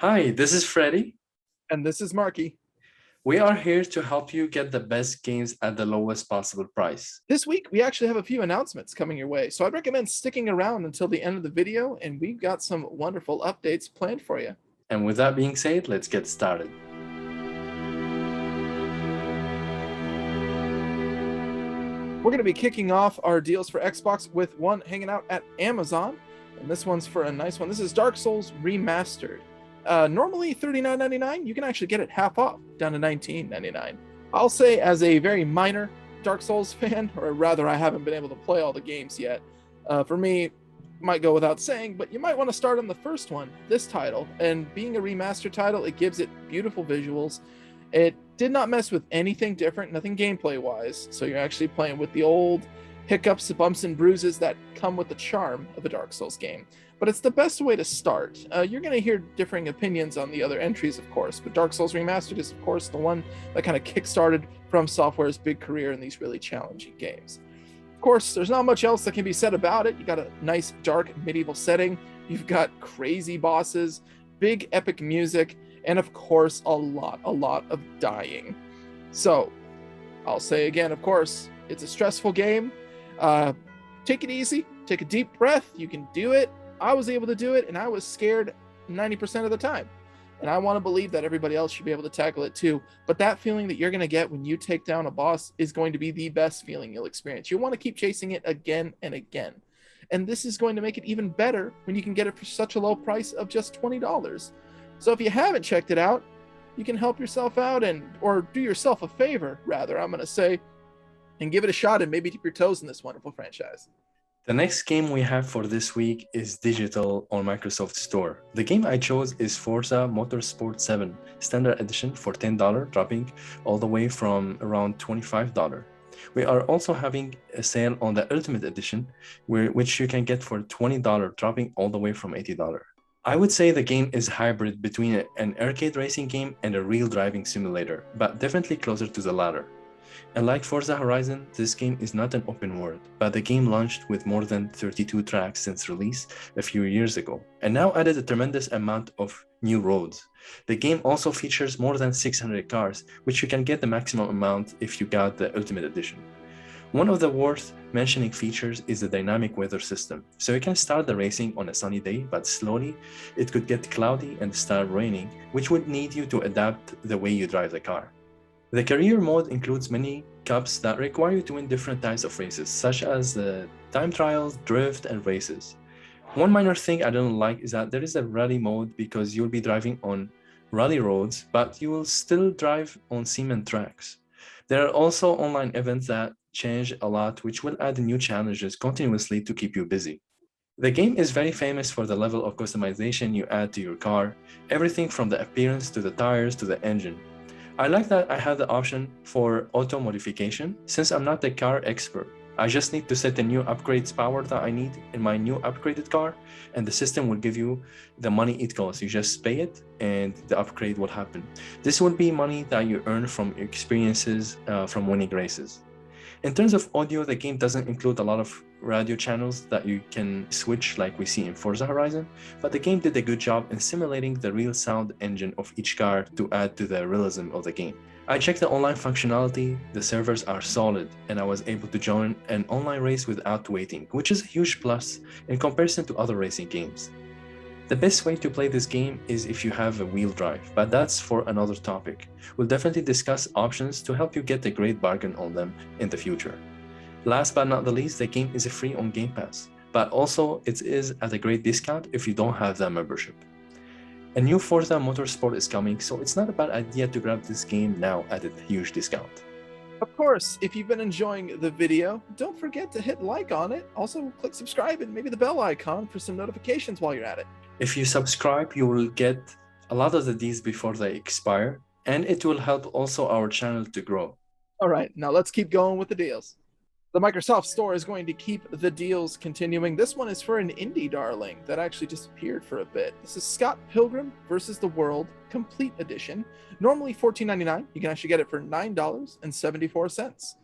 Hi, this is Freddy. And this is Marky. We are here to help you get the best games at the lowest possible price. This week, we actually have a few announcements coming your way, so I'd recommend sticking around until the end of the video, and we've got some wonderful updates planned for you. And with that being said, let's get started. We're going to be kicking off our deals for Xbox with one hanging out at Amazon, and this one's for a nice one. This is Dark Souls Remastered. Normally $39.99, you can actually get it half off, down to $19.99. I'll say, as a very minor Dark Souls fan, or rather, I haven't been able to play all the games yet. For me, might go without saying, but you might want to start on the first one, this title. And being a remaster title, it gives it beautiful visuals. It did not mess with anything different, nothing gameplay wise. So you're actually playing with the old hiccups, bumps, and bruises that come with the charm of a Dark Souls game. But it's the best way to start. You're going to hear differing opinions on the other entries, of course, but Dark Souls Remastered is, of course, the one that kind of kickstarted From Software's big career in these really challenging games. Of course, there's not much else that can be said about it. You got a nice, dark, medieval setting. You've got crazy bosses, big, epic music, and of course, a lot of dying. So, I'll say again, of course, it's a stressful game. Take it easy, take a deep breath. You can do it. I was able to do it, and I was scared 90% of the time. And I want to believe that everybody else should be able to tackle it too. But that feeling that you're going to get when you take down a boss is going to be the best feeling you'll experience. You want to keep chasing it again and again. And this is going to make it even better when you can get it for such a low price of just $20. So if you haven't checked it out, you can help yourself out or do yourself a favor, rather, I'm going to say, and give it a shot and maybe dip your toes in this wonderful franchise. The next game we have for this week is digital on Microsoft Store. The game I chose is Forza Motorsport 7 Standard Edition for $10, dropping all the way from around $25. We are also having a sale on the Ultimate Edition, which you can get for $20, dropping all the way from $80. I would say the game is hybrid between an arcade racing game and a real driving simulator, but definitely closer to the latter. And like Forza Horizon, this game is not an open world, but the game launched with more than 32 tracks since release a few years ago, and now added a tremendous amount of new roads. The game also features more than 600 cars, which you can get the maximum amount if you got the Ultimate Edition. One of the worth mentioning features is the dynamic weather system, so you can start the racing on a sunny day, but slowly it could get cloudy and start raining, which would need you to adapt the way you drive the car. The career mode includes many cups that require you to win different types of races, such as the time trials, drift, and races. One minor thing I don't like is that there is a rally mode because you'll be driving on rally roads, but you will still drive on cement tracks. There are also online events that change a lot, which will add new challenges continuously to keep you busy. The game is very famous for the level of customization you add to your car, everything from the appearance to the tires to the engine. I like that I have the option for auto modification since I'm not a car expert. I just need to set the new upgrades power that I need in my new upgraded car, and the system will give you the money it costs. You just pay it and the upgrade will happen. This will be money that you earn from experiences from winning races. In terms of audio, the game doesn't include a lot of radio channels that you can switch like we see in Forza Horizon, but the game did a good job in simulating the real sound engine of each car to add to the realism of the game. I checked the online functionality, the servers are solid, and I was able to join an online race without waiting, which is a huge plus in comparison to other racing games. The best way to play this game is if you have a wheel drive, but that's for another topic. We'll definitely discuss options to help you get a great bargain on them in the future. Last but not the least, the game is free on Game Pass, but also it is at a great discount if you don't have that membership. A new Forza Motorsport is coming, so it's not a bad idea to grab this game now at a huge discount. Of course, if you've been enjoying the video, don't forget to hit like on it. Also, click subscribe and maybe the bell icon for some notifications while you're at it. If you subscribe, you will get a lot of these before they expire, and it will help also our channel to grow. All right, now let's keep going with the deals. The Microsoft Store is going to keep the deals continuing. This one is for an indie darling that actually disappeared for a bit. This is Scott Pilgrim versus the World Complete Edition. Normally $14.99. You can actually get it for $9.74.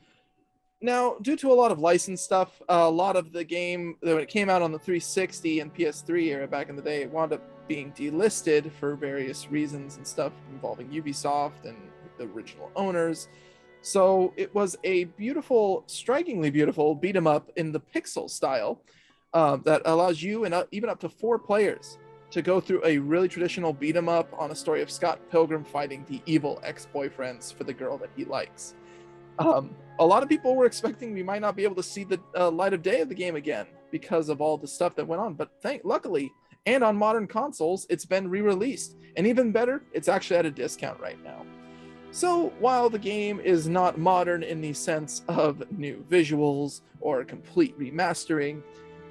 Now, due to a lot of license stuff, a lot of the game, when it came out on the 360 and PS3 era back in the day, it wound up being delisted for various reasons and stuff involving Ubisoft and the original owners. So it was a beautiful, strikingly beautiful beat 'em up in the pixel style that allows you and even up to 4 players to go through a really traditional beat 'em up on a story of Scott Pilgrim fighting the evil ex-boyfriends for the girl that he likes. A lot of people were expecting we might not be able to see the light of day of the game again because of all the stuff that went on, but luckily, and on modern consoles, it's been re-released, and even better, it's actually at a discount right now. So while the game is not modern in the sense of new visuals or complete remastering,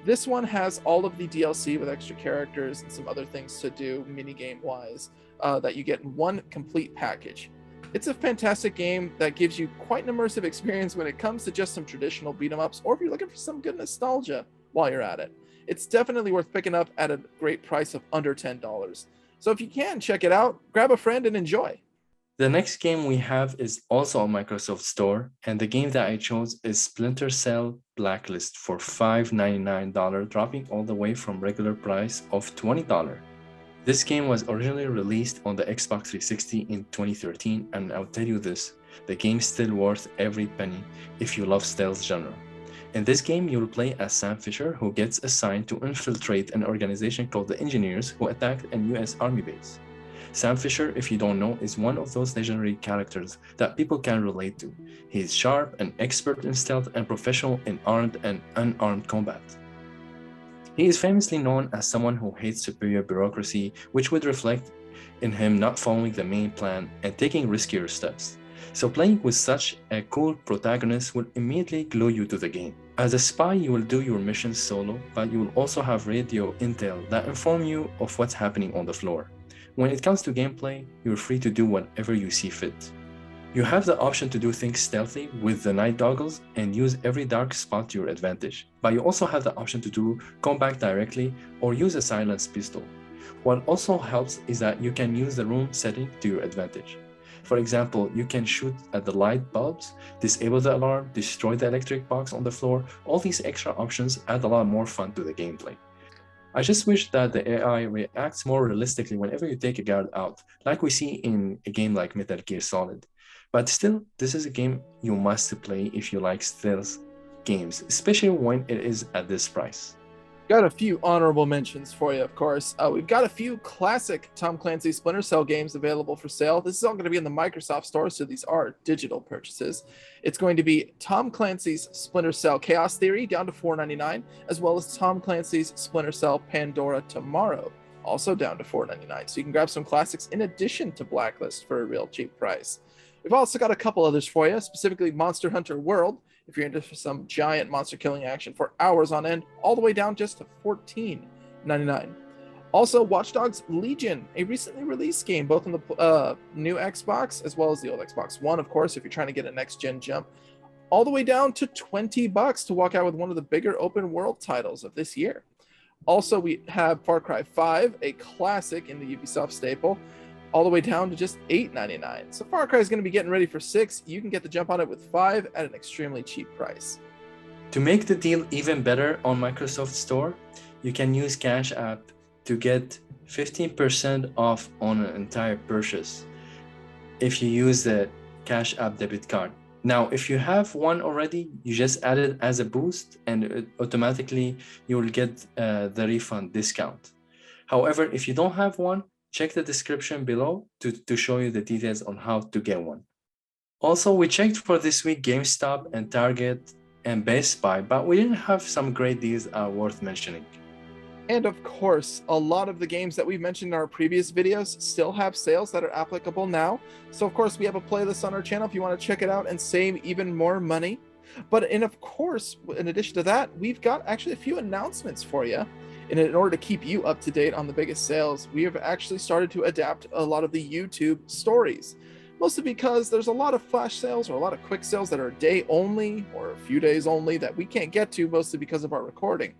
this one has all of the DLC with extra characters and some other things to do minigame wise that you get in one complete package. It's a fantastic game that gives you quite an immersive experience when it comes to just some traditional beat 'em ups, or if you're looking for some good nostalgia while you're at it. It's definitely worth picking up at a great price of under $10. So if you can, check it out, grab a friend and enjoy. The next game we have is also on Microsoft Store, and the game that I chose is Splinter Cell Blacklist for $5.99, dropping all the way from regular price of $20. This game was originally released on the Xbox 360 in 2013, and I'll tell you this, the game's still worth every penny if you love stealth genre. In this game, you'll play as Sam Fisher, who gets assigned to infiltrate an organization called the Engineers who attacked a US Army base. Sam Fisher, if you don't know, is one of those legendary characters that people can relate to. He is sharp, an expert in stealth, and professional in armed and unarmed combat. He is famously known as someone who hates superior bureaucracy, which would reflect in him not following the main plan and taking riskier steps. So playing with such a cool protagonist will immediately glue you to the game. As a spy, you will do your missions solo, but you will also have radio intel that inform you of what's happening on the floor. When it comes to gameplay, you're free to do whatever you see fit. You have the option to do things stealthy with the night goggles and use every dark spot to your advantage, but you also have the option to do combat directly or use a silenced pistol. What also helps is that you can use the room setting to your advantage. For example, you can shoot at the light bulbs, disable the alarm, destroy the electric box on the floor. All these extra options add a lot more fun to the gameplay. I just wish that the AI reacts more realistically whenever you take a guard out, like we see in a game like Metal Gear Solid. But still, this is a game you must play if you like stealth games, especially when it is at this price. Got a few honorable mentions for you, of course. We've got a few classic Tom Clancy Splinter Cell games available for sale. This is all going to be in the Microsoft Store, so these are digital purchases. It's going to be Tom Clancy's Splinter Cell Chaos Theory down to $4.99, as well as Tom Clancy's Splinter Cell Pandora Tomorrow, also down to $4.99. So you can grab some classics in addition to Blacklist for a real cheap price. We've also got a couple others for you, specifically Monster Hunter World, if you're into some giant monster killing action for hours on end, all the way down just to $14.99. Also, Watch Dogs Legion, a recently released game, both on the new Xbox as well as the old Xbox One, of course, if you're trying to get a next-gen jump, all the way down to $20 to walk out with one of the bigger open world titles of this year. Also, we have Far Cry 5, a classic in the Ubisoft staple, all the way down to just $8.99. So Far Cry is going to be getting ready for 6. You can get the jump on it with 5 at an extremely cheap price. To make the deal even better on Microsoft Store, you can use Cash App to get 15% off on an entire purchase if you use the Cash App debit card. Now, if you have one already, you just add it as a boost and automatically you will get the refund discount. However, if you don't have one, check the description below to show you the details on how to get one. Also, we checked for this week GameStop and Target and Best Buy, but we didn't have some great deals worth mentioning. And of course, a lot of the games that we mentioned in our previous videos still have sales that are applicable now. So of course, we have a playlist on our channel if you want to check it out and save even more money. But of course, in addition to that, we've got actually a few announcements for you. And in order to keep you up to date on the biggest sales, we have actually started to adapt a lot of the YouTube stories. Mostly because there's a lot of flash sales or a lot of quick sales that are a day only or a few days only that we can't get to, mostly because of our recording.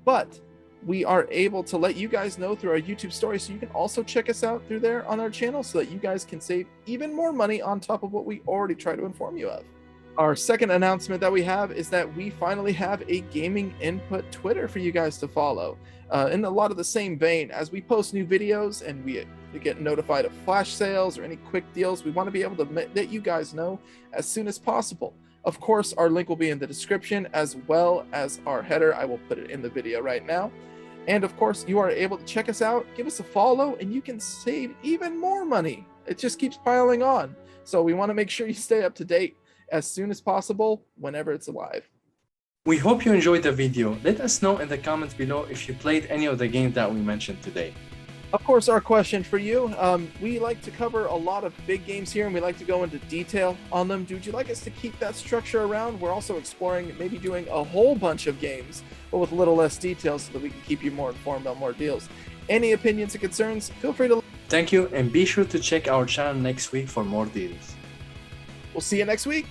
But we are able to let you guys know through our YouTube story, so you can also check us out through there on our channel so that you guys can save even more money on top of what we already try to inform you of. Our second announcement that we have is that we finally have a gaming input Twitter for you guys to follow. In a lot of the same vein, as we post new videos and we get notified of flash sales or any quick deals, we want to be able to let you guys know as soon as possible. Of course, our link will be in the description as well as our header. I will put it in the video right now. And of course, you are able to check us out, give us a follow, and you can save even more money. It just keeps piling on. So we want to make sure you stay up to date as soon as possible whenever it's alive. We hope you enjoyed the video. Let us know in the comments below if you played any of the games that we mentioned today. Of course, our question for you, we like to cover a lot of big games here and we like to go into detail on them. Would you like us to keep that structure around? We're also exploring maybe doing a whole bunch of games, but with a little less detail so that we can keep you more informed on more deals. Any opinions and concerns, feel free to... Thank you, and be sure to check our channel next week for more deals. We'll see you next week.